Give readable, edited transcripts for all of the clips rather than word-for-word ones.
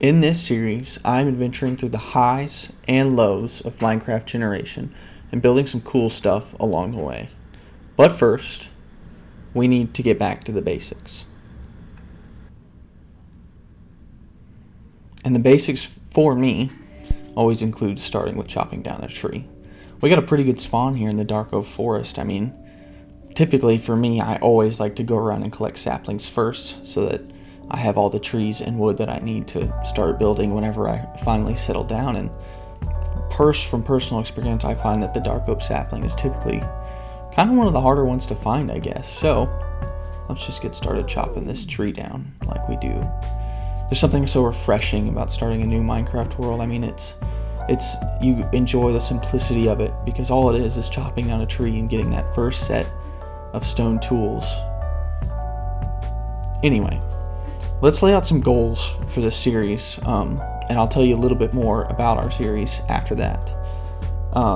In this series, I'm adventuring through the highs and lows of Minecraft generation and building some cool stuff along the way. But first, we need to get back to the basics. And the basics for me always include starting with chopping down a tree. We got a pretty good spawn here in the Dark Oak Forest. Typically for me, I always like to go around and collect saplings first so that I have all the trees and wood that I need to start building whenever I finally settle down. And from personal experience, I find that the dark oak sapling is typically kind of one of the harder ones to find, I guess. So let's just get started chopping this tree down like we do. There's something so refreshing about starting a new Minecraft world. It's you enjoy the simplicity of it because all it is chopping down a tree and getting that first set of stone tools. Anyway, let's lay out some goals for this series, and I'll tell you a little bit more about our series after that.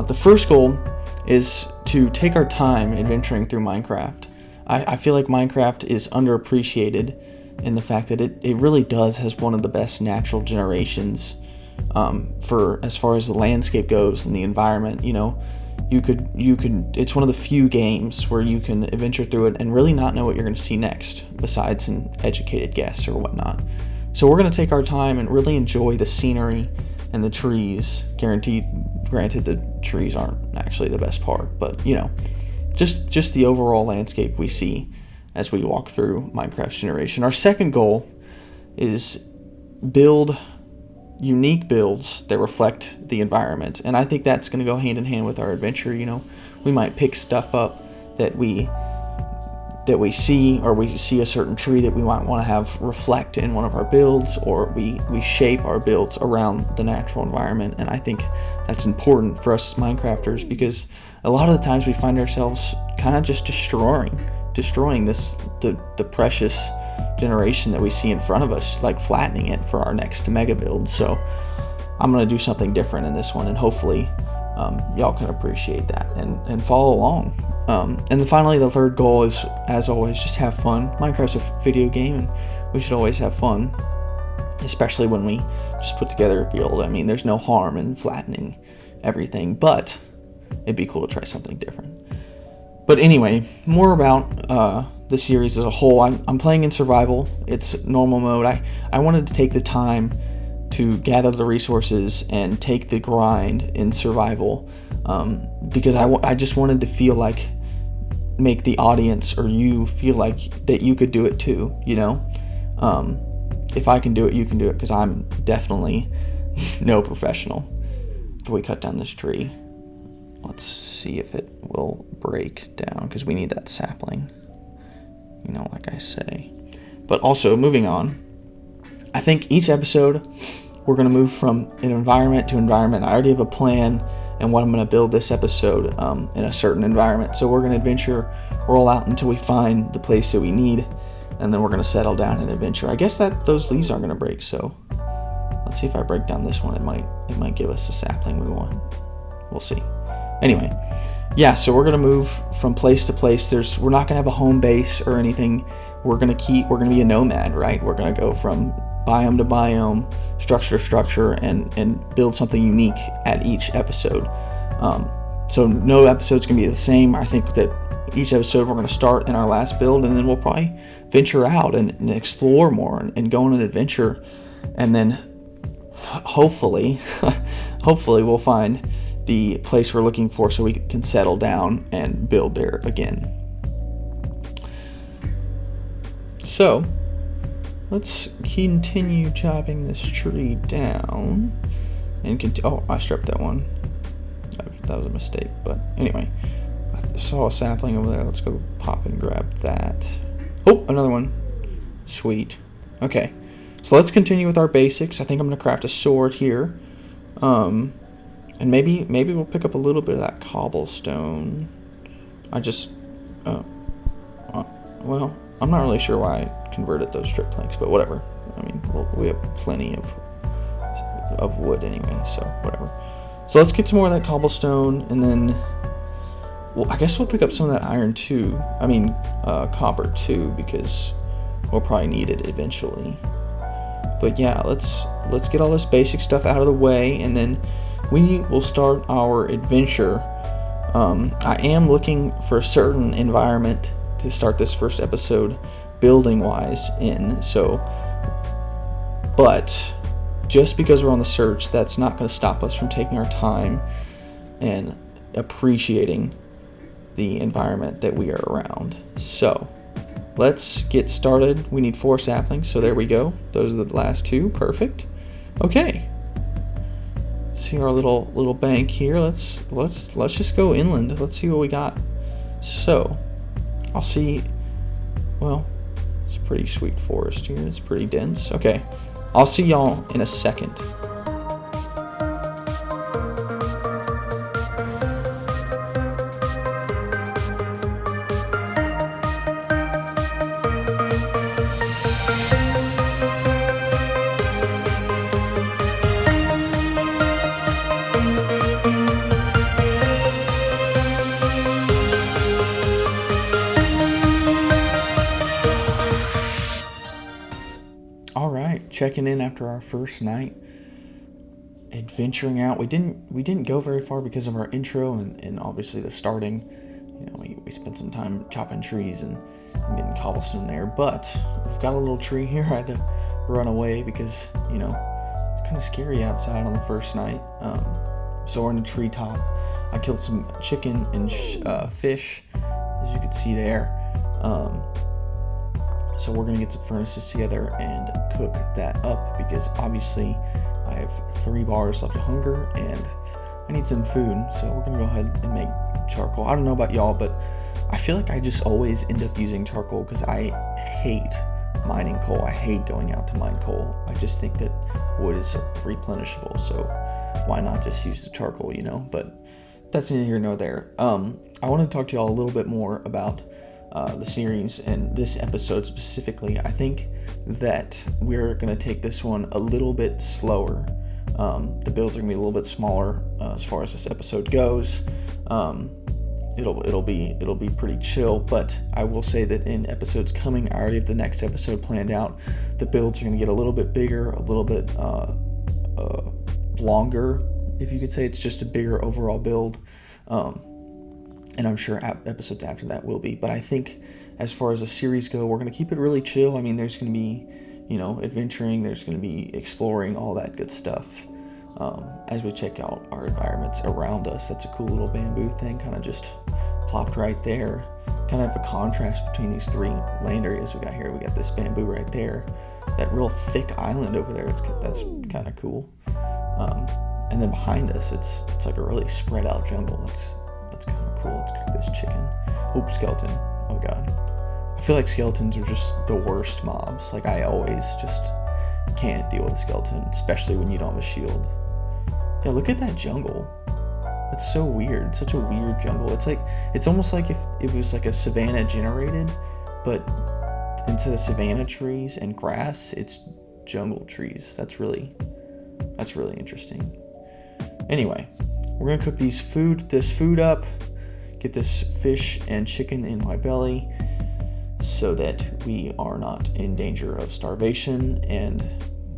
The first goal is to take our time adventuring through Minecraft. I feel like Minecraft is underappreciated in the fact that it really has one of the best natural generations for as far as the landscape goes and the environment. It's one of the few games where you can adventure through it and really not know what you're going to see next besides an educated guess or whatnot. So we're going to take our time and really enjoy the scenery and the trees. Granted, the trees aren't actually the best part, but just the overall landscape we see as we walk through Minecraft's generation. Our second goal is build unique builds that reflect the environment, and I think that's going to go hand in hand with our adventure. We might pick stuff up that we see, or we see a certain tree that we might want to have reflect in one of our builds, or we shape our builds around the natural environment. And I think that's important for us as Minecrafters because a lot of the times we find ourselves kind of just destroying the precious generation that we see in front of us, like flattening it for our next mega build. So I'm going to do something different in this one, and hopefully y'all can appreciate that and follow along. And then finally, the third goal is, as always, just have fun. Minecraft's a video game, and we should always have fun, especially when we just put together a build. There's no harm in flattening everything, but it'd be cool to try something different. But anyway, more about the series as a whole. I'm playing in survival. It's normal mode. I wanted to take the time to gather the resources and take the grind in survival because I just wanted to make the audience or you feel like that you could do it too. If I can do it, you can do it, because I'm definitely no professional. If we cut down this tree, let's see if it will break down, because we need that sapling, like I say. But also, moving on, I think each episode we're going to move from an environment to environment. I already have a plan and what I'm going to build this episode in a certain environment. So we're going to adventure, roll out until we find the place that we need, and then we're going to settle down and adventure. I guess that those leaves aren't going to break, so let's see if I break down this one. It might give us the sapling we want. We'll see. Anyway, yeah, so we're going to move from place to place. We're not going to have a home base or anything. We're going to be a nomad, right? We're going to go from biome to biome, structure to structure, and build something unique at each episode. So no episode's going to be the same. I think that each episode we're going to start in our last build, and then we'll probably venture out and explore more and go on an adventure. And then hopefully we'll find the place we're looking for so we can settle down and build there again. So let's continue chopping this tree down and I stripped that one. That was a mistake, but anyway, I saw a sapling over there. Let's go pop and grab that. Oh, another one. Sweet. Okay, so let's continue with our basics. I think I'm gonna craft a sword here. And maybe we'll pick up a little bit of that cobblestone. Well, I'm not really sure why I converted those strip planks, but whatever. We have plenty of wood anyway, so whatever. So let's get some more of that cobblestone, and then, I guess we'll pick up some of that iron too. Copper too, because we'll probably need it eventually. But yeah, let's get all this basic stuff out of the way, and then we will start our adventure. I am looking for a certain environment to start this first episode building wise in, but just because we're on the search, that's not going to stop us from taking our time and appreciating the environment that we are around. So let's get started. We need 4 saplings, so there we go. Those are the last 2. Perfect. Okay. See our little bank here. Let's just go inland. Let's see what we got. So I'll see. Well, it's a pretty sweet forest here. It's pretty dense. Okay, I'll see y'all in a second. Checking in after our first night adventuring out. We didn't go very far because of our intro and obviously the starting. We spent some time chopping trees and getting cobblestone there, but we've got a little tree here. I had to run away because it's kind of scary outside on the first night. So we're in a treetop. I killed some chicken and fish, as you can see there. So we're going to get some furnaces together and cook that up because obviously I have 3 bars left of hunger and I need some food. So we're going to go ahead and make charcoal. I don't know about y'all, but I feel like I just always end up using charcoal because I hate mining coal. I hate going out to mine coal. I just think that wood is replenishable. So why not just use the charcoal, But that's neither here nor there. I want to talk to y'all a little bit more about the series and this episode specifically. I think that we're going to take this one a little bit slower. The builds are going to be a little bit smaller as far as this episode goes. It'll be pretty chill, but I will say that in episodes coming, I already have the next episode planned out. The builds are going to get a little bit bigger, a little bit longer, if you could say. It's just a bigger overall build. And I'm sure episodes after that will be. But I think as far as the series go, we're going to keep it really chill. I mean, there's going to be, adventuring. There's going to be exploring, all that good stuff. As we check out our environments around us. That's a cool little bamboo thing, kind of just plopped right there. Kind of have a contrast between these 3 land areas we got here. We got this bamboo right there. That real thick island over there. That's kind of cool. And then behind us, it's like a really spread out jungle. That's kind of cool. Let's cook this chicken. Oop, skeleton. Oh god. I feel like skeletons are just the worst mobs. Like, I always just can't deal with a skeleton, especially when you don't have a shield. Yeah, look at that jungle. That's so weird. Such a weird jungle. It's almost like if it was like a savanna generated, but instead of savanna trees and grass, it's jungle trees. That's really interesting. Anyway, we're gonna cook this food up, get this fish and chicken in my belly so that we are not in danger of starvation, and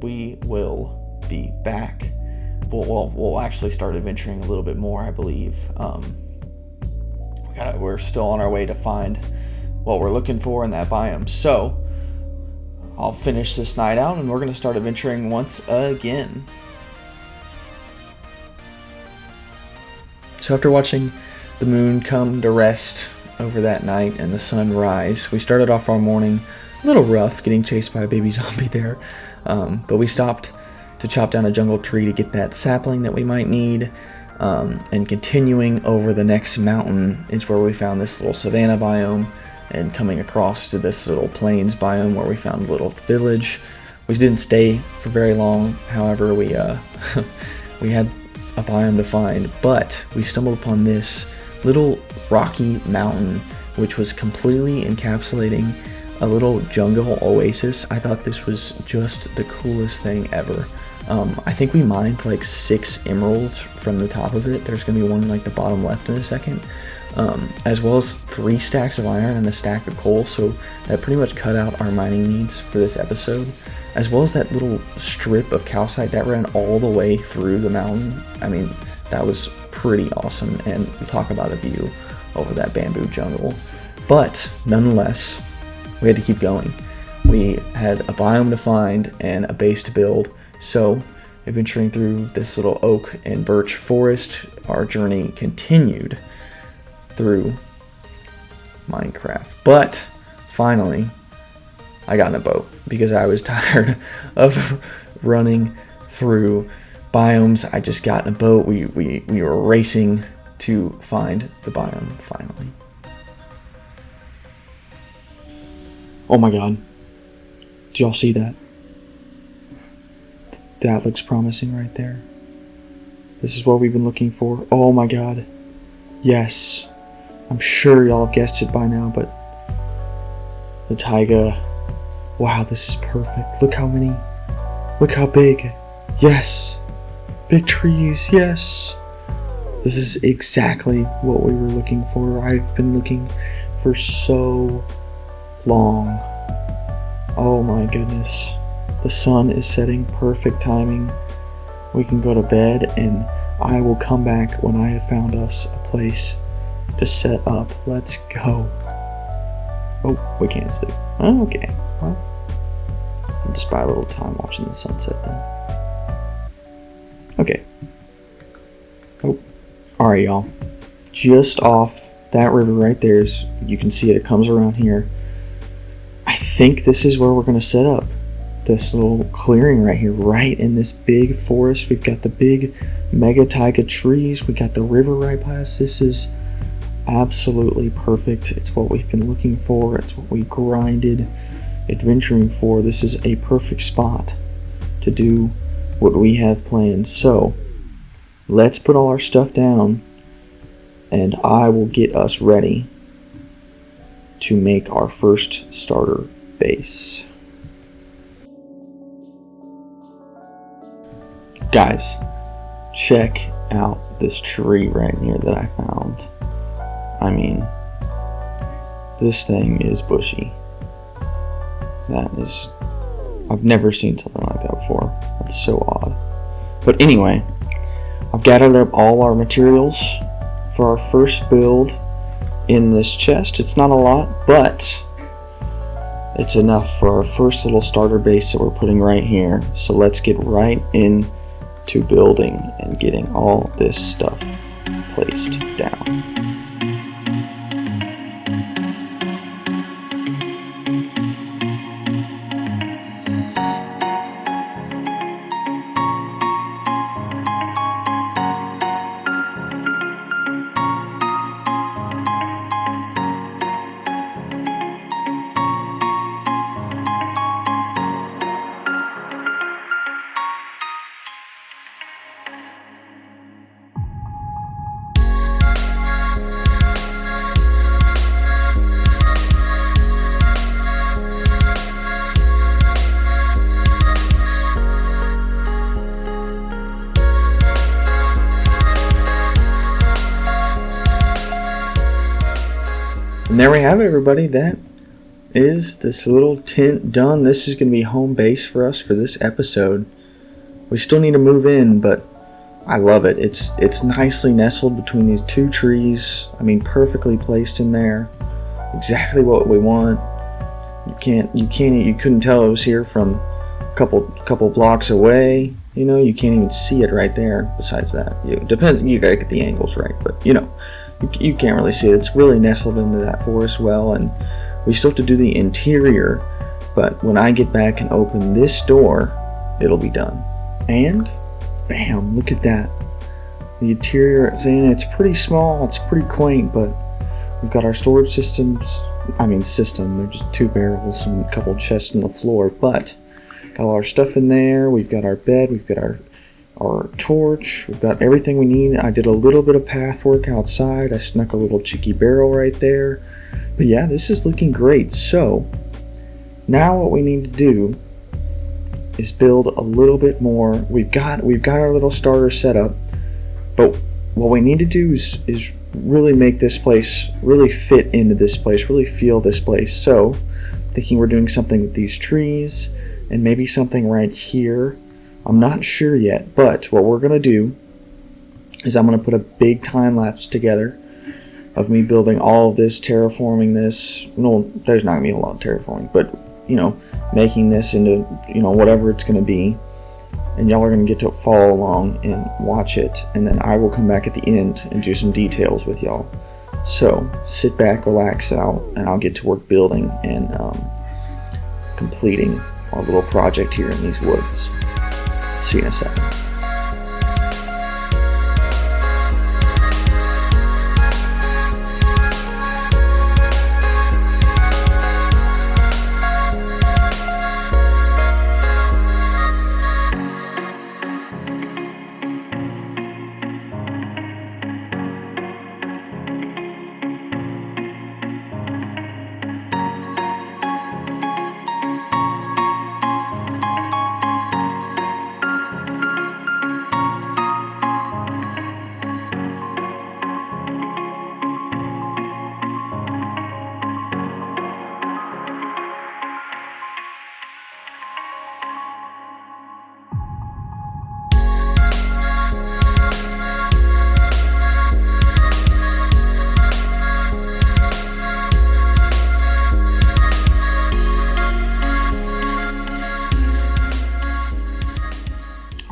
we will be back. We'll actually start adventuring a little bit more, I believe. We're still on our way to find what we're looking for in that biome. So I'll finish this night out and we're gonna start adventuring once again. So after watching the moon come to rest over that night and the sun rise, we started off our morning a little rough, getting chased by a baby zombie there. But we stopped to chop down a jungle tree to get that sapling that we might need. And continuing over the next mountain is where we found this little savanna biome, and coming across to this little plains biome where we found a little village. We didn't stay for very long, however, we had a biome to find, but we stumbled upon this little rocky mountain which was completely encapsulating a little jungle oasis. I thought this was just the coolest thing ever. I think we mined like 6 emeralds from the top of it. There's gonna be one in like the bottom left in a second, as well as 3 stacks of iron and a stack of coal. So that pretty much cut out our mining needs for this episode. as well as that little strip of calcite that ran all the way through the mountain. I mean, that was pretty awesome, and talk about a view over that bamboo jungle. But nonetheless, we had to keep going. We had a biome to find and a base to build, so adventuring through this little oak and birch forest, our journey continued through Minecraft. But finally, I got in a boat because I was tired of running through biomes. I just got in a boat. We were racing to find the biome finally. Oh my god. Do y'all see that? That looks promising right there. This is what we've been looking for. Oh my god. Yes. I'm sure y'all have guessed it by now, but the taiga. Wow, this is perfect. Look how many. Look how big. Yes. Big trees. Yes. This is exactly what we were looking for. I've been looking for so long. Oh my goodness. The sun is setting. Perfect timing. We can go to bed, and I will come back when I have found us a place to set up. Let's go. Oh, we can't sleep. Oh, okay. Well, I'll just buy a little time watching the sunset then. Okay. Oh, alright, y'all. Just off that river right there, you can see it. It comes around here. I think this is where we're going to set up. This little clearing right here, right in this big forest. We've got the big mega taiga trees. We got the river right by us. This is absolutely perfect. It's what we've been looking for. It's what we grinded adventuring for. This is a perfect spot to do what we have planned. So let's put all our stuff down, and I will get us ready to make our first starter base. Guys, check out this tree right here that I found. I mean, this thing is bushy. That is, I've never seen something like that before. That's so odd. But anyway, I've gathered up all our materials for our first build in this chest. It's not a lot, but it's enough for our first little starter base that we're putting right here. So let's get right into building and getting all this stuff placed down. And there we have it, everybody. That is this little tent done. This is going to be home base for us for this episode. We still need to move in, but I love it. It's nicely nestled between these two trees. I mean, perfectly placed in there. Exactly what we want. You couldn't tell it was here from a couple blocks away. You know, you can't even see it right there. Besides that, depends. You gotta get the angles right, but you know. You can't really see it. It's really nestled into that forest well, and we still have to do the interior, but when I get back and open this door, it'll be done. And bam, look at that. The interior, it's pretty small, it's pretty quaint, but we've got our storage system, they're just two barrels and a couple chests on the floor, but got all our stuff in there. We've got our bed, we've got our torch, we've got everything we need. I did a little bit of path work outside. I snuck a little cheeky barrel right there. But yeah, this is looking great. So now what we need to do is build a little bit more. We've got our little starter set up, but what we need to do is really make this place really fit into this place, really feel this place. So thinking we're doing something with these trees, and maybe something right here. I'm not sure yet, but what we're going to do is I'm going to put a big time lapse together of me building all of this, terraforming this. No, there's not going to be a lot of terraforming, but, you know, making this into, you know, whatever it's going to be. And y'all are going to get to follow along and watch it. And then I will come back at the end and do some details with y'all. So sit back, relax out, and I'll get to work building and completing our little project here in these woods. See you in a second.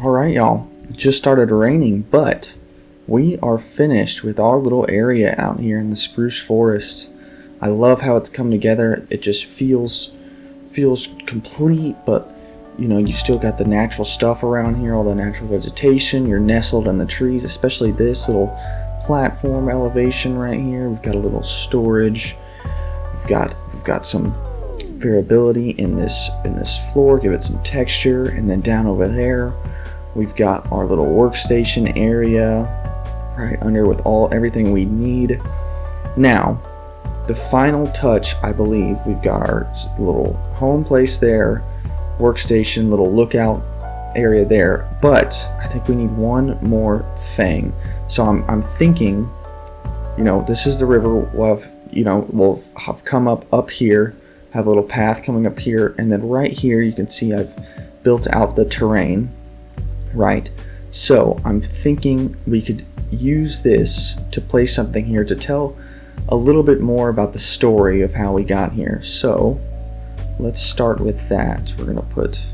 Alright, y'all, it just started raining, but we are finished with our little area out here in the spruce forest. I love how it's come together. It just feels complete, but you know, you still got the natural stuff around here, all the natural vegetation. You're nestled in the trees, especially this little platform elevation right here. We've got a little storage. We've got some variability in this floor, give it some texture, and then down over there we've got our little workstation area right under with everything we need. Now, the final touch, I believe, we've got our little home place there, workstation, little lookout area there, but I think we need one more thing. So I'm thinking, you know, this is the river. We'll have come up here, have a little path coming up here, and then right here you can see I've built out the terrain. Right, so I'm thinking we could use this to place something here to tell a little bit more about the story of how we got here. So let's start with that. We're gonna put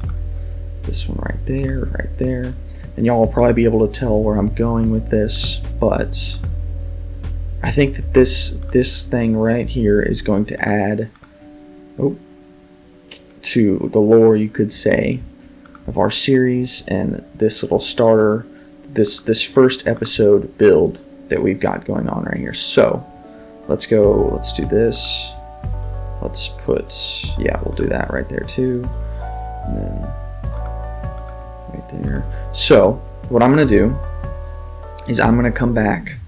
this one right there, and y'all will probably be able to tell where I'm going with this, but I think that this thing right here is going to add to the lore, you could say, of our series, and this little starter, this first episode build that we've got going on right here. So let's do this. Let's put, we'll do that right there too, and then right there. So what I'm gonna do is I'm gonna come back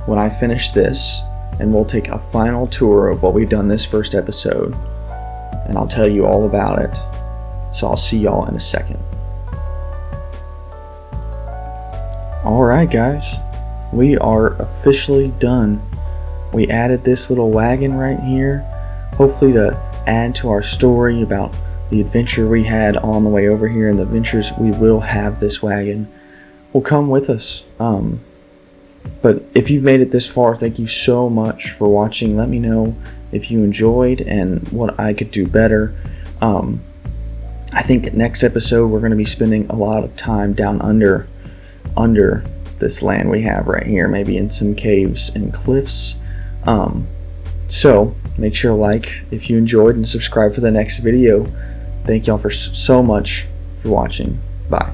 when I finish this, and we'll take a final tour of what we've done this first episode, and I'll tell you all about it. So I'll see y'all in a second. Alright guys, we are officially done. We added this little wagon right here, hopefully to add to our story about the adventure we had on the way over here, and the adventures we will have. This wagon will come with us. But if you've made it this far, thank you so much for watching. Let me know if you enjoyed and what I could do better. I think next episode we're going to be spending a lot of time down under this land we have right here, maybe in some caves and cliffs. So make sure to like if you enjoyed and subscribe for the next video. Thank y'all for so much for watching. Bye.